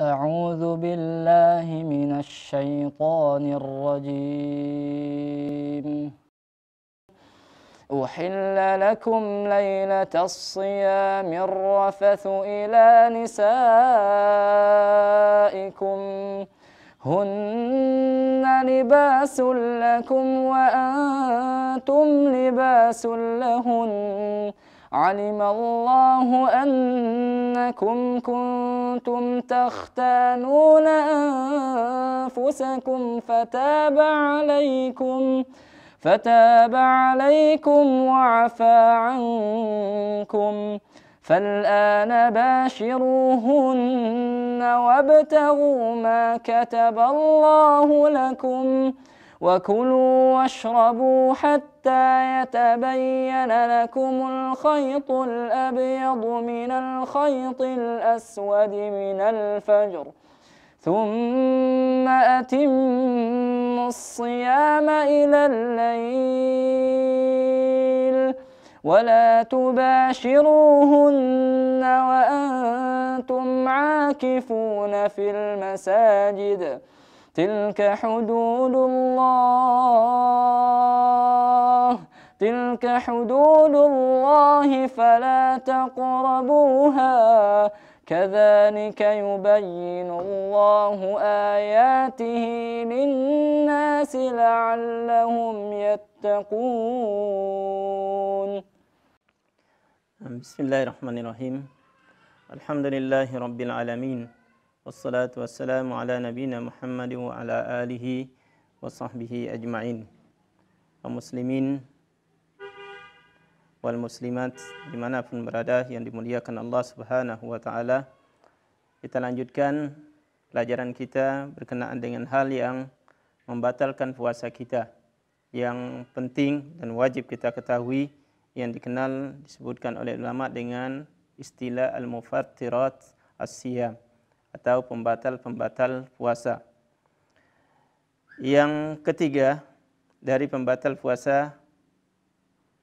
أعوذ بالله من الشيطان الرجيم. أحل لكم ليلة الصيام الرفث إلى نسائكم هن لباس لكم وأنتم لباس لهن علم الله أنكم كنتم تختانون أنفسكم فتاب عليكم وعفى عنكم فالآن باشروهن وابتغوا ما كتب الله لكم وكلوا واشربوا حتى يتبين لكم الخيط الأبيض من الخيط الأسود من الفجر ثم أتموا الصيام إلى الليل ولا تباشروهن وأنتم عاكفون في المساجد تلك حدود الله فلا تقربوها كذلك يبين الله آياته للناس لعلهم يتقون. بسم الله الرحمن الرحيم. الحمد لله رب العالمين والصلاة والسلام على نبينا Muhammad wa ala alihi wa sahbihi ajma'in. Muslimin wal muslimat dimanapun berada yang dimuliakan Allah Subhanahu wa ta'ala, kita lanjutkan pelajaran kita berkenaan dengan hal yang membatalkan puasa kita, yang penting dan wajib kita ketahui, yang dikenal disebutkan oleh ulama dengan istilah al-mufattirat as-siyam atau pembatal-pembatal puasa. Yang ketiga dari pembatal puasa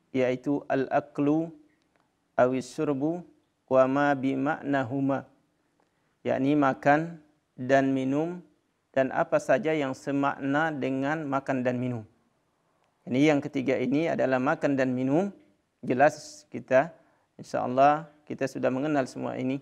yaitu al-aklu awis syurbu wa ma bima'nahuma, yakni makan dan minum dan apa saja yang semakna dengan makan dan minum. Ini yang ketiga ini adalah makan dan minum. Jelas kita insyaallah kita sudah mengenal semua ini,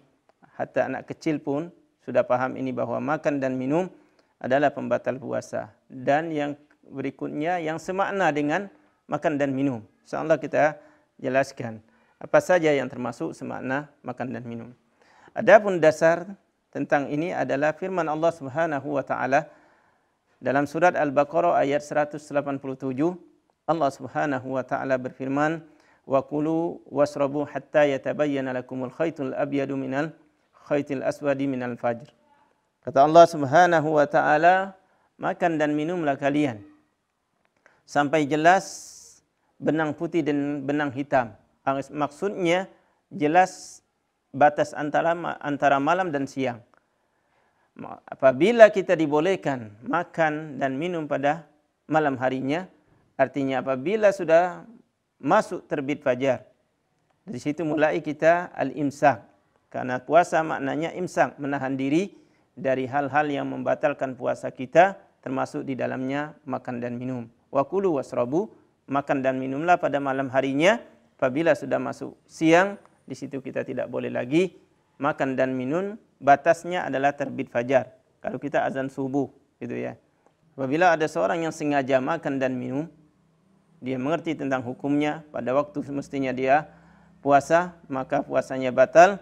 hatta anak kecil pun sudah paham ini bahwa makan dan minum adalah pembatal puasa. Dan yang berikutnya yang semakna dengan makan dan minum. InsyaAllah kita jelaskan apa saja yang termasuk semakna makan dan minum. Adapun dasar tentang ini adalah firman Allah Subhanahu wa ta'ala dalam surat Al-Baqarah ayat 187. Allah Subhanahu wa ta'ala berfirman, wa kulu wasrabu hatta yatabayyana lakumul khaytul abyadu minal khaytil aswadi minal fajr. Kata Allah Subhanahu wa ta'ala, makan dan minumlah kalian sampai jelas benang putih dan benang hitam. Maksudnya jelas batas antara malam dan siang. Apabila kita dibolehkan makan dan minum pada malam harinya, artinya apabila sudah masuk terbit fajar, dari situ mulai kita al-imsak. Karena puasa maknanya imsak, menahan diri dari hal-hal yang membatalkan puasa kita, termasuk di dalamnya makan dan minum. Wa kulu wasrabu, makan dan minumlah pada malam harinya. Apabila sudah masuk siang, di situ kita tidak boleh lagi makan dan minum. Batasnya adalah terbit fajar. Kalau kita azan subuh, gitu ya. Apabila ada seorang yang sengaja makan dan minum, dia mengerti tentang hukumnya, pada waktu semestinya dia puasa, maka puasanya batal.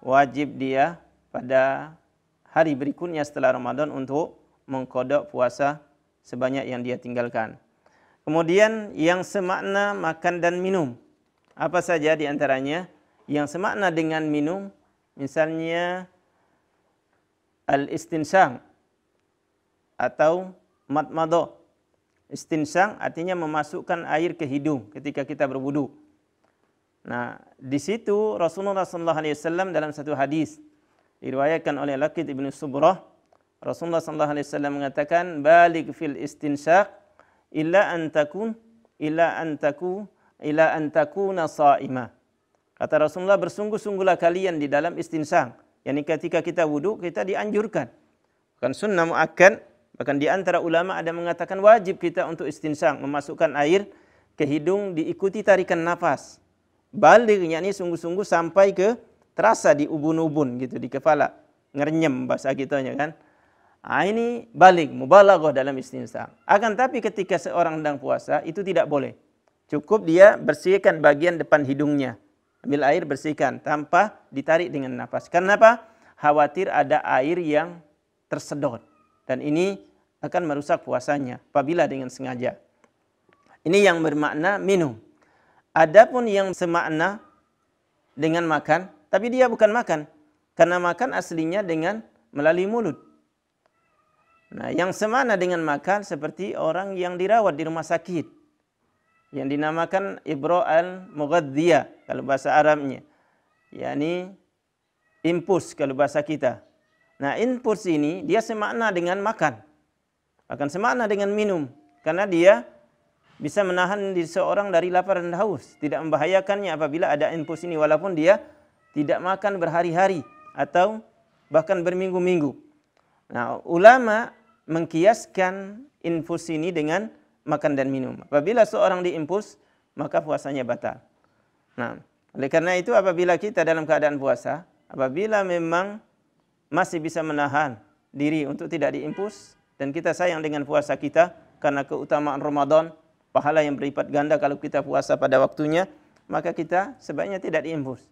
Wajib dia pada hari berikutnya setelah Ramadan untuk mengqadha puasa sebanyak yang dia tinggalkan. Kemudian yang semakna makan dan minum, apa saja di antaranya yang semakna dengan minum? Misalnya al-istinsang atau madmadah. Istinsang artinya memasukkan air ke hidung ketika kita berwudu. Nah, di situ Rasulullah SAW dalam satu hadis diriwayatkan oleh Laqit ibn Subrah, Rasulullah SAW mengatakan, baligh fil istinsyaq illa an takuna sha'imah. Kata Rasulullah, bersungguh-sungguhlah kalian di dalam istinsang, Yani ketika kita wudu, kita dianjurkan. Bukan sunnah muakkad, bahkan di antara ulama ada mengatakan wajib kita untuk istinsaq, memasukkan air ke hidung diikuti tarikan nafas. Baligh, yakni sungguh-sungguh sampai ke terasa di ubun-ubun gitu, di kepala. Ngerenyem bahasa kitanya kan. Ini baligh, mubalaghah dalam istinsaq. Akan tapi ketika seorang sedang puasa, itu tidak boleh. Cukup dia bersihkan bagian depan hidungnya. Ambil air, bersihkan tanpa ditarik dengan nafas. Kenapa? Khawatir ada air yang tersedot. Dan ini akan merusak puasanya apabila dengan sengaja. Ini yang bermakna minum. Adapun yang semakna dengan makan, tapi dia bukan makan. Karena makan aslinya dengan melalui mulut. Nah, yang semakna dengan makan seperti orang yang dirawat di rumah sakit, yang dinamakan ibra'al mughadziyah kalau bahasa Arabnya. yakni impuls kalau bahasa kita. Nah, impuls ini dia semakna dengan makan. Akan semakna dengan minum. Karena dia bisa menahan diri seorang dari lapar dan haus. Tidak membahayakannya apabila ada impuls ini. Walaupun dia tidak makan berhari-hari. Atau bahkan berminggu-minggu. Nah, ulama mengkiaskan impuls ini dengan makan dan minum. Apabila seorang diimpuls, maka puasanya batal. Nah, oleh karena itu apabila kita dalam keadaan puasa, apabila memang masih bisa menahan diri untuk tidak diimpuls, dan kita sayang dengan puasa kita karena keutamaan Ramadan, pahala yang berlipat ganda kalau kita puasa pada waktunya, maka kita sebaiknya tidak diimpuls.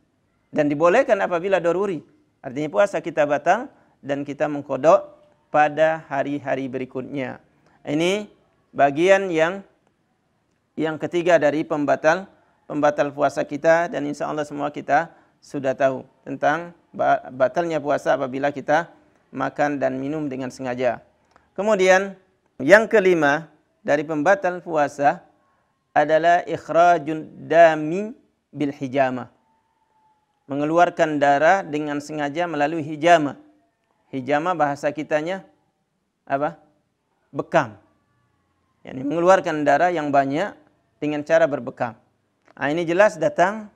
Dan dibolehkan apabila daruri. Artinya puasa kita batal dan kita mengqadha pada hari-hari berikutnya. Ini bagian yang ketiga dari pembatal puasa kita, dan insya Allah semua kita sudah tahu tentang batalnya puasa apabila kita makan dan minum dengan sengaja. Kemudian yang kelima dari pembatal puasa adalah ikhrajun dami bil hijamah. Mengeluarkan darah dengan sengaja melalui hijamah. Hijamah bahasa kitanya apa? Bekam. Yani mengeluarkan darah yang banyak dengan cara berbekam. Nah, ini jelas datang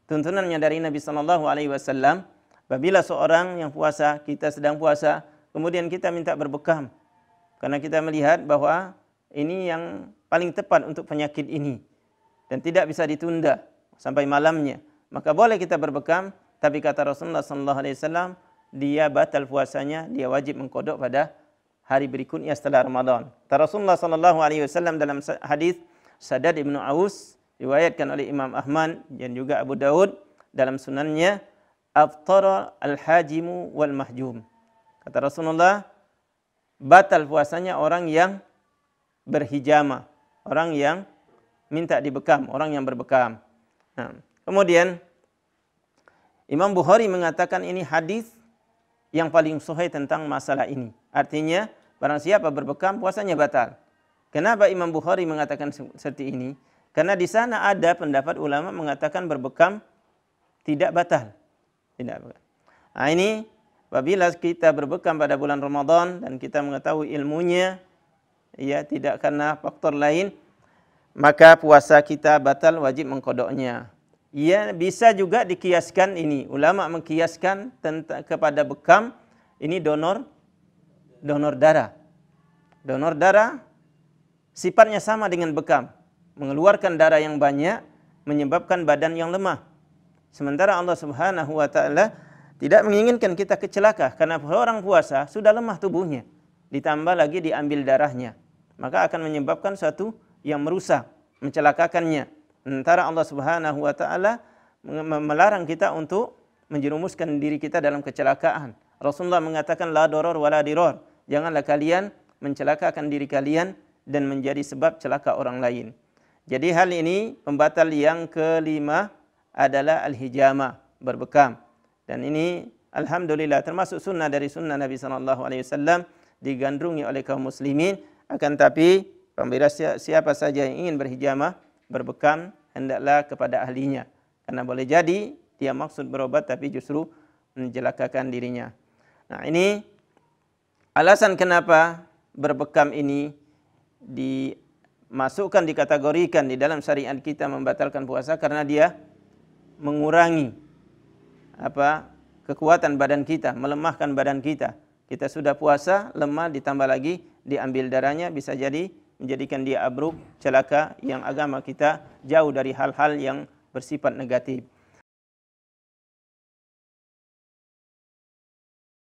tuntunannya dari Nabi SAW. Apabila seorang yang puasa, kita sedang puasa, kemudian kita minta berbekam. Karena kita melihat bahwa ini yang paling tepat untuk penyakit ini. Dan tidak bisa ditunda sampai malamnya. Maka boleh kita berbekam, tapi kata Rasulullah SAW, dia batal puasanya, dia wajib mengqadha pada hari berikutnya setelah Ramadan. Kata Rasulullah SAW dalam hadis Sadad ibn Aus, riwayatkan oleh Imam Ahmad dan juga Abu Daud dalam sunannya, aftara al-hajimu wal mahjum. Kata Rasulullah, batal puasanya orang yang berhijamah, orang yang minta dibekam, orang yang berbekam. Nah, kemudian Imam Bukhari mengatakan ini hadis yang paling sahih tentang masalah ini. Artinya, barang siapa berbekam puasanya batal. Kenapa Imam Bukhari mengatakan seperti ini? Karena di sana ada pendapat ulama mengatakan berbekam tidak batal. Tidak batal. Nah, ini apabila kita berbekam pada bulan Ramadan dan kita mengetahui ilmunya, ya tidak karena faktor lain, maka puasa kita batal, wajib mengqadhanya. Ya, bisa juga dikiaskan ini. Ulama mengkiaskan kepada bekam ini donor darah. Donor darah sifatnya sama dengan bekam. Mengeluarkan darah yang banyak menyebabkan badan yang lemah. Sementara Allah Subhanahu wa taala tidak menginginkan kita kecelaka karena orang puasa sudah lemah tubuhnya. Ditambah lagi diambil darahnya. Maka akan menyebabkan suatu yang merusak, mencelakakannya. Sementara Allah Subhanahu wa taala melarang kita untuk menjerumuskan diri kita dalam kecelakaan. Rasulullah mengatakan la darar wala dirar. Janganlah kalian mencelakakan diri kalian dan menjadi sebab celaka orang lain. Jadi hal ini pembatal yang kelima adalah al-hijamah, berbekam. Dan ini alhamdulillah termasuk sunnah dari sunnah Nabi SAW, digandrungi oleh kaum muslimin. Akan tapi apabila siapa saja yang ingin berhijamah, berbekam, hendaklah kepada ahlinya. Karena boleh jadi dia maksud berobat tapi justru mencelakakan dirinya. Nah, ini alasan kenapa berbekam ini dimasukkan, dikategorikan di dalam syariat kita membatalkan puasa, karena dia mengurangi kekuatan badan kita, melemahkan badan kita. Kita sudah puasa, lemah, ditambah lagi diambil darahnya, bisa jadi menjadikan dia abruk, celaka, yang agama kita jauh dari hal-hal yang bersifat negatif.